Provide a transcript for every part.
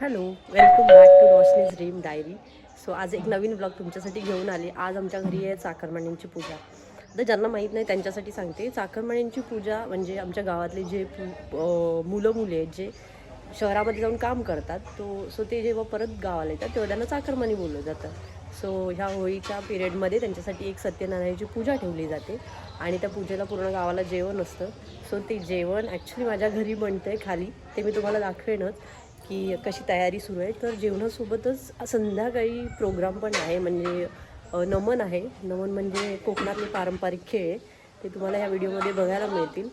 Hello, welcome back to Roshni's dream diary. So आज एक नवीन blog तुमच्यासाठी घेऊन आले. आज आमच्या घरी आहे चाकरमान्यांची पूजा. तर ज्यांना माहीत नाही त्यांच्यासाठी सांगते. चाकरमान्यांची पूजा म्हणजे आमच्या गावातले जे मुलं मुली आहेत जे शहरामध्ये जाऊन काम करतात सो ते जेव्हा परत गावाला येतात तेव्हा त्यांना चाकरमानी बोललं जातं. सो ह्या होळीच्या पिरियडमध्ये त्यांच्यासाठी एक सत्यनारायणाची पूजा ठेवली जाते आणि त्या पूजेला पूर्ण गावाला जेवण असतं. सो ते जेवण ॲक्च्युली माझ्या घरी बनतं आहे खाली, ते मी तुम्हाला दाखवेनच की कशी तयारी सुरू आहे. तर जेवणासोबतच संध्याकाळी प्रोग्राम पण आहे, म्हणजे नमन आहे. नमन म्हणजे कोकणातले पारंपरिक खेळ, ते तुम्हाला ह्या व्हिडिओमध्ये बघायला मिळतील.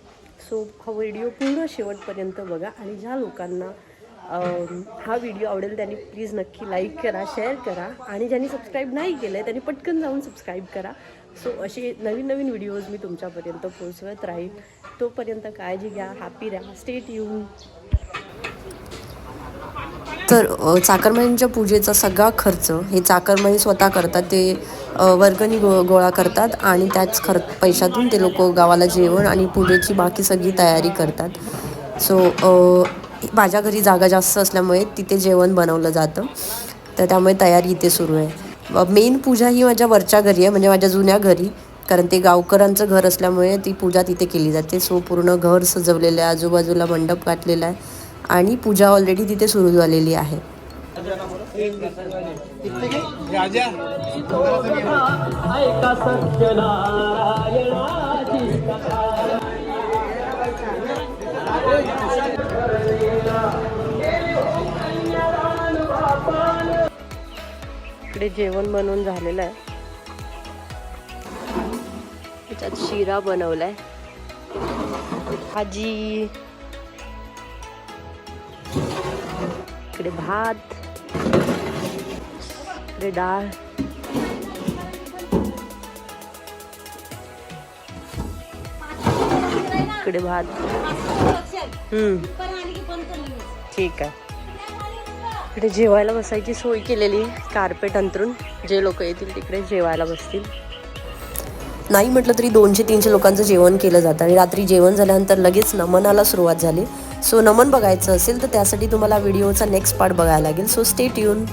सो हा व्हिडिओ पूर्ण शेवटपर्यंत बघा आणि ज्या लोकांना हा व्हिडिओ आवडेल त्यांनी प्लीज नक्की लाईक करा, शेअर करा आणि ज्यांनी सबस्क्राईब नाही केलं आहे त्यांनी पटकन जाऊन सबस्क्राईब करा. सो असे नवीन नवीन व्हिडिओज मी तुमच्यापर्यंत पोहोचवत राहील. तोपर्यंत काळजी घ्या, हॅपी राहा, स्टे ट्यून. तर चाकरमानीच्या पूजेचा सगळा खर्च हे चाकरमानी स्वतः करतात. ते वर्गणी गोळा करतात आणि त्याच पैशातून ते लोक गावाला जेवण आणि पूजेची बाकी सगळी तयारी करतात. सो माझ्या घरी जागा जास्त असल्यामुळे तिथे जेवण बनवलं जातं, तर त्यामुळे तयारी इथे सुरू आहे. मेन पूजा ही माझ्या वरच्या घरी आहे, म्हणजे माझ्या जुन्या घरी, कारण ते गावकऱ्यांचं घर असल्यामुळे ती पूजा तिथे केली जाते. सो पूर्ण घर सजवलेलं आहे, आजूबाजूला मंडप घातलेला आहे आणि पूजा ऑलरेडी तिथे सुरू झालेली आहे. इकडे जेवण बनवून झालेलं आहे. त्याच्यात शिरा बनवलाय, भाजी, इकडे भात, इकडे डाळ, इकडे भात. ठीक आहे. इकडे जेवायला बसायची सोय केलेली आहे, कार्पेट अंतरून जे लोक येतील तिकडे जेवायला बसतील. नाही म्हटलं तरी 200-300 लोकांचं जेवण केलं जातं आणि रात्री जेवण झाल्यानंतर लगेच नमनाला सुरुवात झाली. सो नमन बघायचं असेल तर त्यासाठी तुम्हाला व्हिडिओचा नेक्स्ट पार्ट बघायला लागेल. So stay tune.